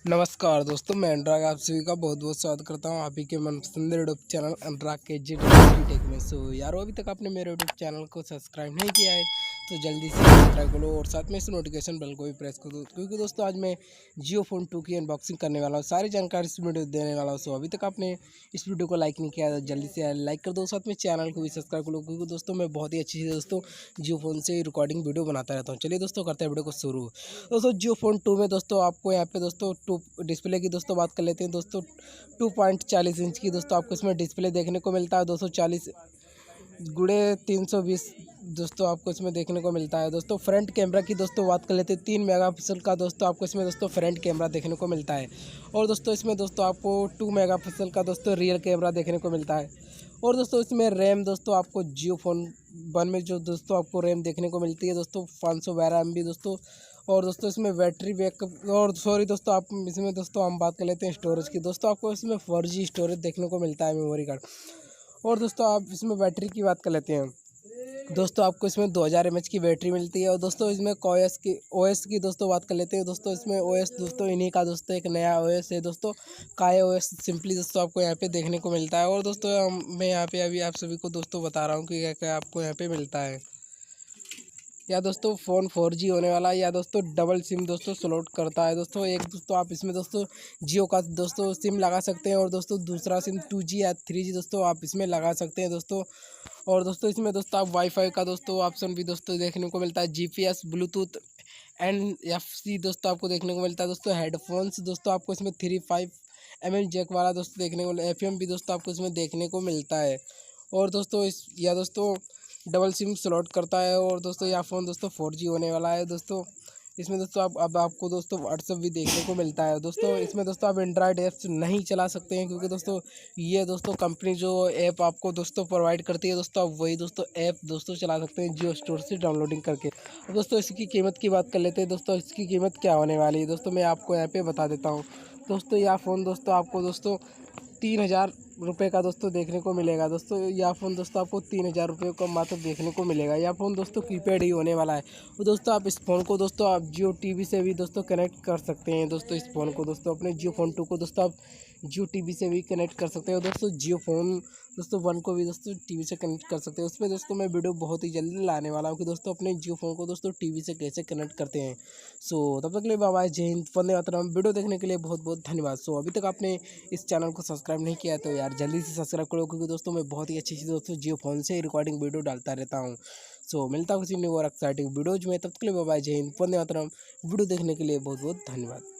नमस्कार दोस्तों, मैं अनुराग आप सभी का बहुत बहुत स्वागत करता हूं आप ही के मनपसंद यूट्यूब चैनल अनुराग के टेक में। यारो अभी तक आपने मेरे यूट्यूब चैनल को सब्सक्राइब नहीं किया है तो जल्दी से सब्सक्राइब करो और साथ में इस नोटिफिकेशन बेल को भी प्रेस कर दो, क्योंकि दोस्तों आज मैं जियो फोन 2 की अनबॉक्सिंग करने वाला हूँ। सारी जानकारी इस वीडियो देने वाला हूँ। अभी तक आपने इस वीडियो को लाइक नहीं किया तो जल्दी से लाइक कर दो, साथ में चैनल को भी सब्सक्राइब करो, क्योंकि दोस्तों मैं बहुत ही अच्छी दोस्तों जियो फोन से रिकॉर्डिंग वीडियो बनाता रहता हूँ। चलिए दोस्तों करते हैं वीडियो को शुरू। दोस्तों जियो फोन 2 में दोस्तों आपको यहाँ पे दोस्तों टू डिस्प्ले की दोस्तों बात कर लेते हैं। दोस्तों 2.40 इंच की दोस्तों आपको इसमें डिस्प्ले देखने को मिलता है। 240x320 दोस्तों आपको इसमें देखने को मिलता है। दोस्तों फ्रंट कैमरा की दोस्तों बात कर लेते हैं। 3 मेगापिक्सल का दोस्तों आपको इसमें दोस्तों फ्रंट कैमरा देखने को मिलता है। और दोस्तों इसमें दोस्तों आपको 2 मेगापिक्सल का दोस्तों रियर कैमरा देखने को मिलता है। और दोस्तों इसमें रैम दोस्तों आपको जियो फोन 1 में जो दोस्तों आपको रैम देखने को मिलती है दोस्तों 512 MB दोस्तों। और दोस्तों इसमें बैटरी बैकअप और दोस्तों आप इसमें दोस्तों हम बात कर लेते हैं स्टोरेज की। दोस्तों आपको इसमें 4G स्टोरेज देखने को मिलता है, मेमोरी कार्ड। और दोस्तों आप इसमें बैटरी की बात कर लेते हैं। दोस्तों आपको इसमें 2000 mAh की बैटरी मिलती है। और दोस्तों इसमें ओएस की दोस्तों बात कर लेते हैं। दोस्तों इसमें ओएस दोस्तों इन्हीं का दोस्तों एक नया ओएस है दोस्तों, काय ओएस सिंपली दोस्तों आपको यहाँ पे देखने को मिलता है। और दोस्तों मैं यहाँ पे अभी आप सभी को दोस्तों बता रहा हूँ कि क्या क्या आपको यहाँ पे मिलता है। या दोस्तों फ़ोन 4G होने वाला है, या दोस्तों डबल सिम दोस्तों स्लॉट करता है। दोस्तों एक दोस्तों आप इसमें दोस्तों जियो का दोस्तों सिम लगा सकते हैं, और दोस्तों दूसरा सिम 2G या 3G दोस्तों आप इसमें लगा सकते हैं दोस्तों। और दोस्तों इसमें दोस्तों आप वाईफाई का दोस्तों ऑप्शन भी दोस्तों देखने को मिलता है। GPS ब्लूटूथ NFC दोस्तों आपको देखने को मिलता है। दोस्तों हेडफोन्स दोस्तों आपको इसमें 3.5 mm जैक वाला दोस्तों देखने को FM भी दोस्तों आपको इसमें देखने को मिलता है। और दोस्तों दोस्तों डबल सिम स्लॉट करता है। और दोस्तों यह फ़ोन दोस्तों 4G होने वाला है दोस्तों। इसमें दोस्तों अब आपको दोस्तों व्हाट्सअप भी देखने को मिलता है दोस्तों। इसमें दोस्तों आप एंड्रॉयड ऐप्स नहीं चला सकते हैं, क्योंकि दोस्तों ये दोस्तों कंपनी जो ऐप आपको दोस्तों प्रोवाइड करती है दोस्तों, आप वही दोस्तों ऐप दोस्तों चला सकते हैं जियो स्टोर से डाउनलोडिंग करके। अब दोस्तों इसकी कीमत की बात कर लेते हैं। दोस्तों इसकी कीमत क्या होने वाली है दोस्तों, मैं आपको यहाँ पर बता देता हूँ। दोस्तों यह फ़ोन दोस्तों आपको दोस्तों 3000 रुपये का दोस्तों देखने को मिलेगा। दोस्तों यह फ़ोन दोस्तों आपको 3000 रुपये का मात्र देखने को मिलेगा। यह फ़ोन दोस्तों कीपैड ही होने वाला है। और दोस्तों आप इस फ़ोन को दोस्तों आप जियो टीवी से भी दोस्तों कनेक्ट कर सकते हैं। दोस्तों इस फ़ोन को दोस्तों अपने जियो फोन 2 को दोस्तों आप जियो टीवी से भी कनेक्ट कर सकते हो। दोस्तों जियो फोन दोस्तों 1 को भी दोस्तों टीवी से कनेक्ट कर सकते हैं। उसमें दोस्तों मैं वीडियो बहुत ही जल्दी लाने वाला हूँ कि दोस्तों अपने जियो फोन को दोस्तों टीवी से कैसे कनेक्ट करते हैं। तब तक के लिए बाय बाय, जय हिंद, वंदे मातरम। वीडियो देखने के लिए बहुत बहुत धन्यवाद। अभी तक आपने इस चैनल को सब्सक्राइब नहीं किया तो यार जल्दी से सब्सक्राइब करो, क्योंकि दोस्तों मैं बहुत ही अच्छी दोस्तों जियो फोन से रिकॉर्डिंग वीडियो डालता रहता हूँ। मिलता हूँ किसी न्यू और एक्साइटिंग वीडियोज में। तब तक के लिए बाय बाय, जय हिंद, वंदे मातरम। वीडियो देखने के लिए बहुत बहुत धन्यवाद।